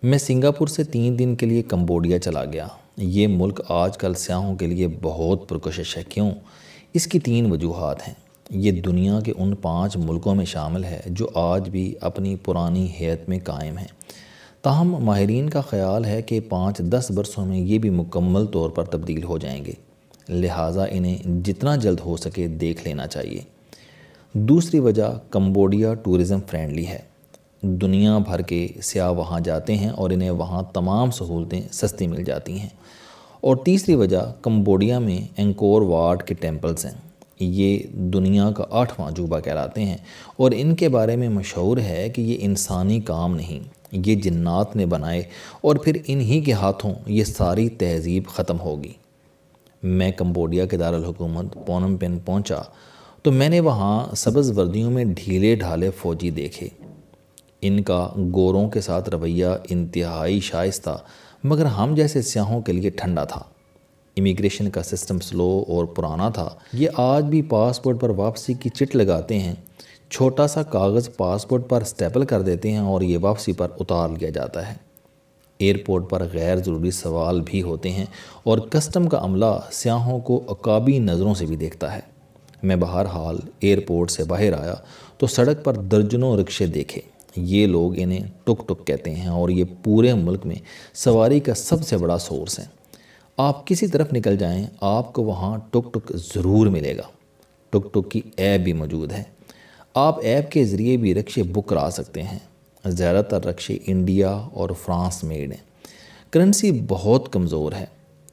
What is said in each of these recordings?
میں سنگاپور سے 3 دن کے لیے کمبوڈیا چلا گیا۔ یہ ملک آج کل سیاحوں کے لیے بہت پرکشش ہے۔ کیوں؟ اس کی 3 وجوہات ہیں۔ یہ دنیا کے ان 5 ملکوں میں شامل ہے جو آج بھی اپنی پرانی حیت میں قائم ہیں۔ تاہم ماہرین کا خیال ہے کہ 5-10 برسوں میں یہ بھی مکمل طور پر تبدیل ہو جائیں گے، لہٰذا انہیں جتنا جلد ہو سکے دیکھ لینا چاہیے۔ دوسری وجہ، کمبوڈیا ٹورزم فرینڈلی ہے۔ دنیا بھر کے سیاح وہاں جاتے ہیں اور انہیں وہاں تمام سہولتیں سستی مل جاتی ہیں۔ اور تیسری وجہ، کمبوڈیا میں انکور واٹ کے ٹیمپلز ہیں۔ یہ دنیا کا 8واں عجوبہ کہلاتے ہیں اور ان کے بارے میں مشہور ہے کہ یہ انسانی کام نہیں، یہ جنات نے بنائے اور پھر انہی کے ہاتھوں یہ ساری تہذیب ختم ہوگی۔ میں کمبوڈیا کے دارالحکومت پونم پین پہنچا تو میں نے وہاں سبز وردیوں میں ڈھیلے ڈھالے فوجی دیکھے۔ ان کا گوروں کے ساتھ رویہ انتہائی شائستہ مگر ہم جیسے سیاحوں کے لیے ٹھنڈا تھا۔ امیگریشن کا سسٹم سلو اور پرانا تھا۔ یہ آج بھی پاسپورٹ پر واپسی کی چٹ لگاتے ہیں، چھوٹا سا کاغذ پاسپورٹ پر اسٹیپل کر دیتے ہیں اور یہ واپسی پر اتار لیا جاتا ہے۔ ایئرپورٹ پر غیر ضروری سوال بھی ہوتے ہیں اور کسٹم کا عملہ سیاحوں کو عقابی نظروں سے بھی دیکھتا ہے۔ میں بہرحال ایئرپورٹ سے باہر آیا تو سڑک پر درجنوں رکشے دیکھے۔ یہ لوگ انہیں ٹک ٹک کہتے ہیں اور یہ پورے ملک میں سواری کا سب سے بڑا سورس ہے۔ آپ کسی طرف نکل جائیں، آپ کو وہاں ٹک ٹک ضرور ملے گا۔ ٹک ٹک کی ایپ بھی موجود ہے۔ آپ ایپ کے ذریعے بھی رکشے بک کرا سکتے ہیں۔ زیادہ تر رکشے انڈیا اور فرانس میڈ ہیں۔ کرنسی بہت کمزور ہے۔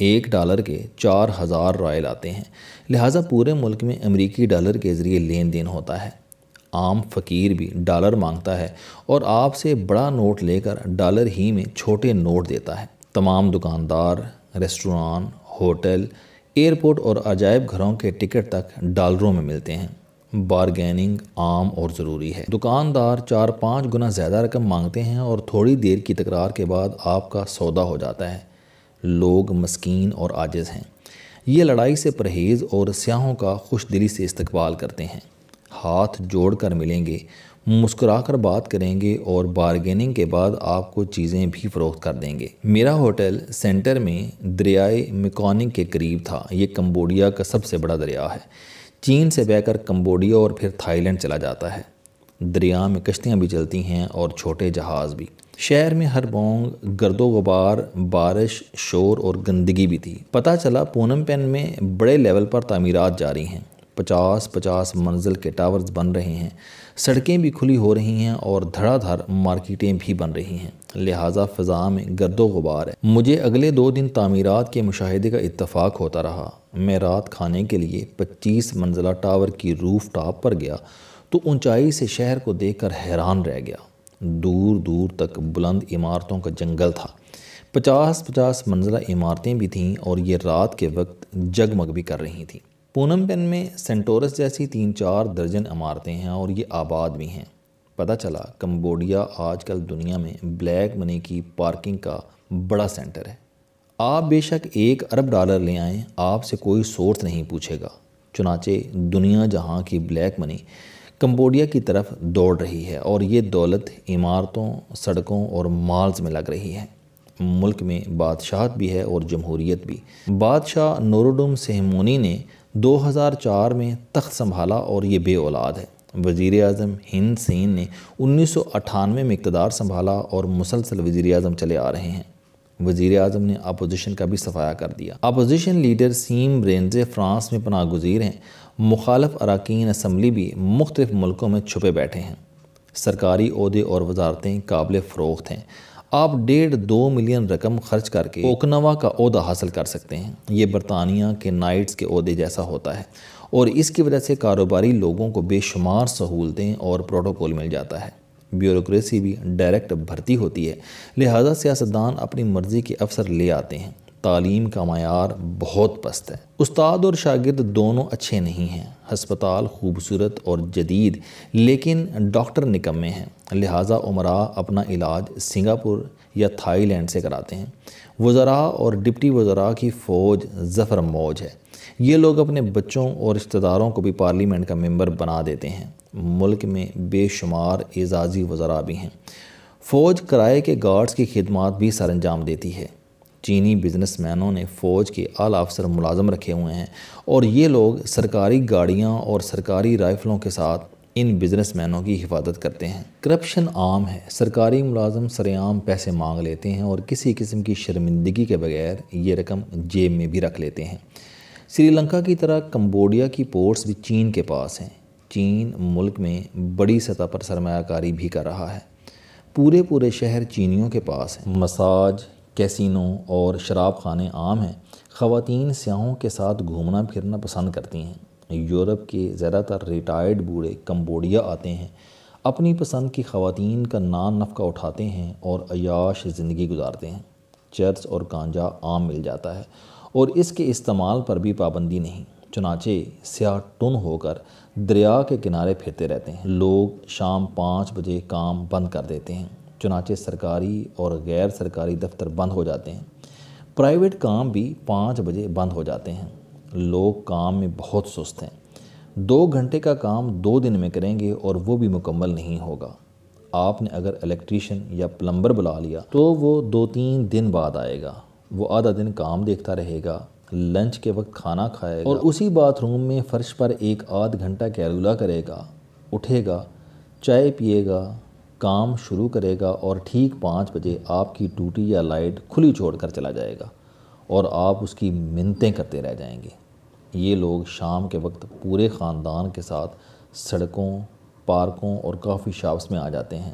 $1 کے 4000 رائل آتے ہیں، لہٰذا پورے ملک میں امریکی ڈالر کے ذریعے لین دین ہوتا ہے۔ عام فقیر بھی ڈالر مانگتا ہے اور آپ سے بڑا نوٹ لے کر ڈالر ہی میں چھوٹے نوٹ دیتا ہے۔ تمام دکاندار، ریسٹوران، ہوٹل، ایئرپورٹ اور عجائب گھروں کے ٹکٹ تک ڈالروں میں ملتے ہیں۔ بارگیننگ عام اور ضروری ہے۔ دکاندار 4-5 گنا زیادہ رقم مانگتے ہیں اور تھوڑی دیر کی تکرار کے بعد آپ کا سودا ہو جاتا ہے۔ لوگ مسکین اور عاجز ہیں۔ یہ لڑائی سے پرہیز اور سیاحوں کا خوش دلی سے استقبال کرتے ہیں۔ ہاتھ جوڑ کر ملیں گے، مسکرا کر بات کریں گے اور بارگیننگ کے بعد آپ کو چیزیں بھی فروخت کر دیں گے۔ میرا ہوٹل سینٹر میں دریائے میکونگ کے قریب تھا۔ یہ کمبوڈیا کا سب سے بڑا دریا ہے۔ چین سے بہہ کر کمبوڈیا اور پھر تھائی لینڈ چلا جاتا ہے۔ دریا میں کشتیاں بھی چلتی ہیں اور چھوٹے جہاز بھی۔ شہر میں ہر بونگ گرد و غبار، بارش، شور اور گندگی بھی تھی۔ پتہ چلا پونم پین میں بڑے لیول پر تعمیرات جاری ہیں۔ 50 منزل کے ٹاورز بن رہے ہیں، سڑکیں بھی کھلی ہو رہی ہیں اور دھڑا دھڑ مارکیٹیں بھی بن رہی ہیں، لہٰذا فضا میں گرد و غبار ہے۔ مجھے اگلے 2 دن تعمیرات کے مشاہدے کا اتفاق ہوتا رہا۔ میں رات کھانے کے لیے 25 منزلہ ٹاور کی روف ٹاپ پر گیا تو اونچائی سے شہر کو دیکھ کر حیران رہ گیا۔ دور دور تک بلند عمارتوں کا جنگل تھا۔ 50 منزلہ عمارتیں بھی تھیں اور یہ رات کے وقت جگمگ بھی کر رہی تھیں۔ پونم پین میں سینٹورس جیسی 3-4 درجن عمارتیں ہیں اور یہ آباد بھی ہیں۔ پتہ چلا کمبوڈیا آج کل دنیا میں بلیک منی کی پارکنگ کا بڑا سینٹر ہے۔ آپ بے شک $1 ارب لے آئیں، آپ سے کوئی سورس نہیں پوچھے گا۔ چنانچہ دنیا جہاں کی بلیک منی کمبوڈیا کی طرف دوڑ رہی ہے اور یہ دولت عمارتوں، سڑکوں اور مالز میں لگ رہی ہے۔ ملک میں بادشاہت بھی ہے اور جمہوریت بھی۔ بادشاہ نوروڈم سہمونی نے 2004 میں تخت سنبھالا اور یہ بے اولاد ہے۔ وزیر اعظم ہند سین نے 1998 میں اقتدار سنبھالا اور مسلسل وزیر اعظم چلے آ رہے ہیں۔ وزیر اعظم نے اپوزیشن کا بھی صفایا کر دیا۔ اپوزیشن لیڈر سیم رینزے فرانس میں پناہ گزیر ہیں۔ مخالف اراکین اسمبلی بھی مختلف ملکوں میں چھپے بیٹھے ہیں۔ سرکاری عہدے اور وزارتیں قابل فروخت ہیں۔ آپ 1.5-2 ملین رقم خرچ کر کے اوکنوا کا عہدہ حاصل کر سکتے ہیں۔ یہ برطانیہ کے نائٹس کے عہدے جیسا ہوتا ہے اور اس کی وجہ سے کاروباری لوگوں کو بے شمار سہولتیں اور پروٹوکول مل جاتا ہے۔ بیوروکریسی بھی ڈائریکٹ بھرتی ہوتی ہے، لہٰذا سیاستدان اپنی مرضی کے افسر لے آتے ہیں۔ تعلیم کا معیار بہت پست ہے۔ استاد اور شاگرد دونوں اچھے نہیں ہیں۔ ہسپتال خوبصورت اور جدید لیکن ڈاکٹر نکمے ہیں، لہٰذا امراء اپنا علاج سنگاپور یا تھائی لینڈ سے کراتے ہیں۔ وزراء اور ڈپٹی وزراء کی فوج ظفر موج ہے۔ یہ لوگ اپنے بچوں اور رشتہ داروں کو بھی پارلیمنٹ کا ممبر بنا دیتے ہیں۔ ملک میں بے شمار اعزازی وزراء بھی ہیں۔ فوج کرائے کے گارڈز کی خدمات بھی سر انجام دیتی ہے۔ چینی بزنس مینوں نے فوج کے اعلیٰ افسر ملازم رکھے ہوئے ہیں اور یہ لوگ سرکاری گاڑیاں اور سرکاری رائفلوں کے ساتھ ان بزنس مینوں کی حفاظت کرتے ہیں۔ کرپشن عام ہے، سرکاری ملازم سرعام پیسے مانگ لیتے ہیں اور کسی قسم کی شرمندگی کے بغیر یہ رقم جیب میں بھی رکھ لیتے ہیں۔ سری لنکا کی طرح کمبوڈیا کی پورٹس بھی چین کے پاس ہیں۔ چین ملک میں بڑی سطح پر سرمایہ کاری بھی کر رہا ہے۔ پورے شہر چینیوں کے پاس ہیں۔ مساج، کیسینو اور شراب خانے عام ہیں۔ خواتین سیاحوں کے ساتھ گھومنا پھرنا پسند کرتی ہیں۔ یورپ کے زیادہ تر ریٹائرڈ بوڑھے کمبوڈیا آتے ہیں، اپنی پسند کی خواتین کا نان نفقہ اٹھاتے ہیں اور عیاش زندگی گزارتے ہیں۔ چرس اور گانجا عام مل جاتا ہے اور اس کے استعمال پر بھی پابندی نہیں، چنانچہ سیاح ٹن ہو کر دریا کے کنارے پھرتے رہتے ہیں۔ لوگ شام 5 بجے کام بند کر دیتے ہیں، چنانچہ سرکاری اور غیر سرکاری دفتر بند ہو جاتے ہیں۔ پرائیویٹ کام بھی 5 بجے بند ہو جاتے ہیں۔ لوگ کام میں بہت سست ہیں۔ 2 گھنٹے کا کام 2 دن میں کریں گے اور وہ بھی مکمل نہیں ہوگا۔ آپ نے اگر الیکٹریشین یا پلمبر بلا لیا تو وہ 2-3 دن بعد آئے گا۔ وہ آدھا دن کام دیکھتا رہے گا، لنچ کے وقت کھانا کھائے گا اور اسی باتھ روم میں فرش پر 1-8 گھنٹہ کیلولا کرے گا، اٹھے گا، چائے پیے گا، کام شروع کرے گا اور ٹھیک 5 بجے آپ کی ٹوٹی یا لائٹ کھلی چھوڑ کر چلا جائے گا اور آپ اس کی منتیں کرتے رہ جائیں گے۔ یہ لوگ شام کے وقت پورے خاندان کے ساتھ سڑکوں، پارکوں اور کافی شاپس میں آ جاتے ہیں،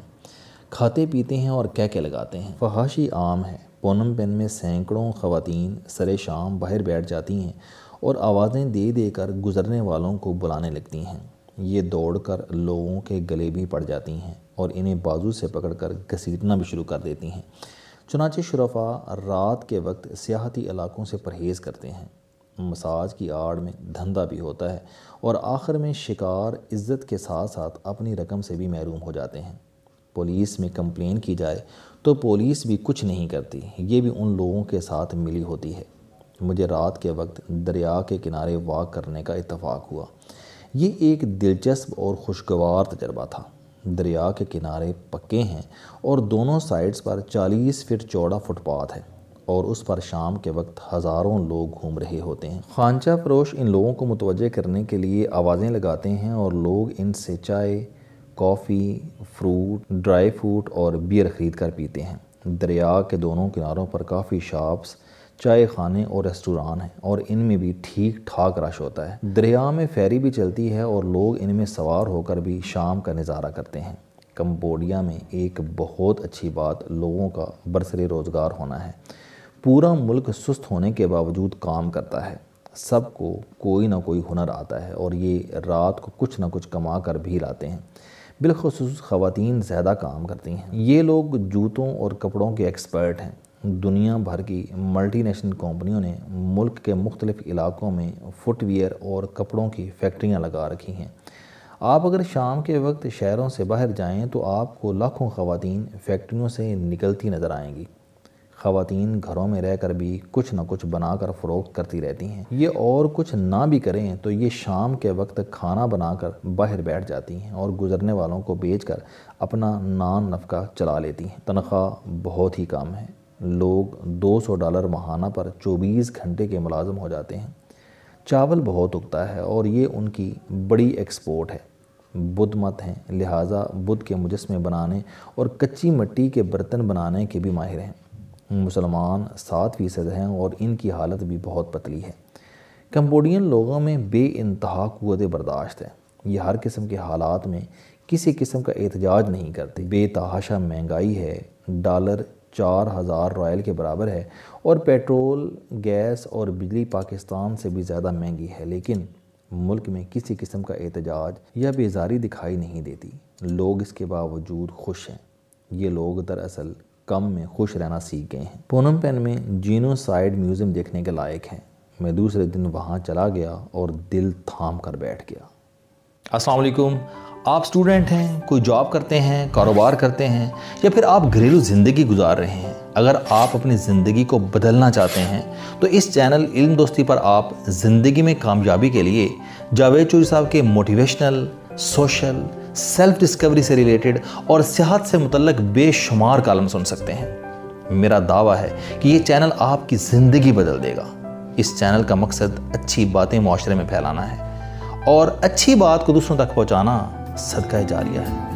کھاتے پیتے ہیں اور کہکے لگاتے ہیں۔ فحاشی عام ہے۔ پونم پین میں سینکڑوں خواتین سرے شام باہر بیٹھ جاتی ہیں اور آوازیں دے دے کر گزرنے والوں کو بلانے لگتی ہیں۔ یہ دوڑ کر لوگوں کے گلے بھی پڑ جاتی ہیں اور انہیں بازو سے پکڑ کر گھسیٹنا بھی شروع کر دیتی ہیں۔ چنانچہ شرفاء رات کے وقت سیاحتی علاقوں سے پرہیز کرتے ہیں۔ مساج کی آڑ میں دھندا بھی ہوتا ہے اور آخر میں شکار عزت کے ساتھ ساتھ اپنی رقم سے بھی محروم ہو جاتے ہیں۔ پولیس میں کمپلین کی جائے تو پولیس بھی کچھ نہیں کرتی، یہ بھی ان لوگوں کے ساتھ ملی ہوتی ہے۔ مجھے رات کے وقت دریا کے کنارے واک کرنے کا اتفاق ہوا۔ یہ ایک دلچسپ اور خوشگوار تجربہ تھا۔ دریا کے کنارے پکے ہیں اور دونوں سائڈز پر 40 فٹ چوڑا فٹ پاتھ ہے اور اس پر شام کے وقت ہزاروں لوگ گھوم رہے ہوتے ہیں۔ خانچہ فروش ان لوگوں کو متوجہ کرنے کے لیے آوازیں لگاتے ہیں اور لوگ ان سے چائے، کافی، فروٹ، ڈرائی فروٹ اور بیئر خرید کر پیتے ہیں۔ دریا کے دونوں کناروں پر کافی شاپس، چائے خانے اور ریسٹوران ہیں اور ان میں بھی ٹھیک ٹھاک رش ہوتا ہے۔ دریا میں فیری بھی چلتی ہے اور لوگ ان میں سوار ہو کر بھی شام کا نظارہ کرتے ہیں۔ کمبوڈیا میں ایک بہت اچھی بات لوگوں کا برسر روزگار ہونا ہے۔ پورا ملک سست ہونے کے باوجود کام کرتا ہے۔ سب کو کوئی نہ کوئی ہنر آتا ہے اور یہ رات کو کچھ نہ کچھ کما کر بھی لاتے ہیں۔ بالخصوص خواتین زیادہ کام کرتی ہیں۔ یہ لوگ جوتوں اور کپڑوں کے ایکسپرٹ ہیں۔ دنیا بھر کی ملٹی نیشنل کمپنیوں نے ملک کے مختلف علاقوں میں فٹ ویئر اور کپڑوں کی فیکٹریاں لگا رکھی ہیں۔ آپ اگر شام کے وقت شہروں سے باہر جائیں تو آپ کو لاکھوں خواتین فیکٹریوں سے نکلتی نظر آئیں گی۔ خواتین گھروں میں رہ کر بھی کچھ نہ کچھ بنا کر فروخت کرتی رہتی ہیں۔ یہ اور کچھ نہ بھی کریں تو یہ شام کے وقت کھانا بنا کر باہر بیٹھ جاتی ہیں اور گزرنے والوں کو بیچ کر اپنا نان نفقہ چلا لیتی ہیں۔ تنخواہ بہت ہی کم ہے۔ لوگ $200 ماہانہ پر 24 گھنٹے کے ملازم ہو جاتے ہیں۔ چاول بہت اگتا ہے اور یہ ان کی بڑی ایکسپورٹ ہے۔ بدھ مت ہیں، لہٰذا بدھ کے مجسمے بنانے اور کچی مٹی کے برتن بنانے کے بھی ماہر ہیں۔ مسلمان 7% ہیں اور ان کی حالت بھی بہت پتلی ہے۔ کمبوڈین لوگوں میں بے انتہا قوت برداشت ہے۔ یہ ہر قسم کے حالات میں کسی قسم کا احتجاج نہیں کرتے۔ بے تحاشا مہنگائی ہے، ڈالر 4000 روپے کے برابر ہے اور پیٹرول، گیس اور بجلی پاکستان سے بھی زیادہ مہنگی ہے، لیکن ملک میں کسی قسم کا احتجاج یا بیزاری دکھائی نہیں دیتی۔ لوگ اس کے باوجود خوش ہیں۔ یہ لوگ دراصل کم میں خوش رہنا سیکھ گئے ہیں۔ پونم پین میں جینوسائیڈ میوزیم دیکھنے کے لائق ہے۔ میں دوسرے دن وہاں چلا گیا اور دل تھام کر بیٹھ گیا۔ السلام علیکم۔ آپ اسٹوڈنٹ ہیں، کوئی جاب کرتے ہیں، کاروبار کرتے ہیں یا پھر آپ گھریلو زندگی گزار رہے ہیں۔ اگر آپ اپنی زندگی کو بدلنا چاہتے ہیں تو اس چینل علم دوستی پر آپ زندگی میں کامیابی کے لیے جاوید چوہری صاحب کے موٹیویشنل، سوشل، سیلف ڈسکوری سے ریلیٹڈ اور صحت سے متعلق بے شمار کالم سن سکتے ہیں۔ میرا دعویٰ ہے کہ یہ چینل آپ کی زندگی بدل دے گا۔ اس چینل کا مقصد اچھی باتیں معاشرے میں پھیلانا ہے اور اچھی بات کو دوسروں تک پہنچانا صدقہ جاریہ ہے۔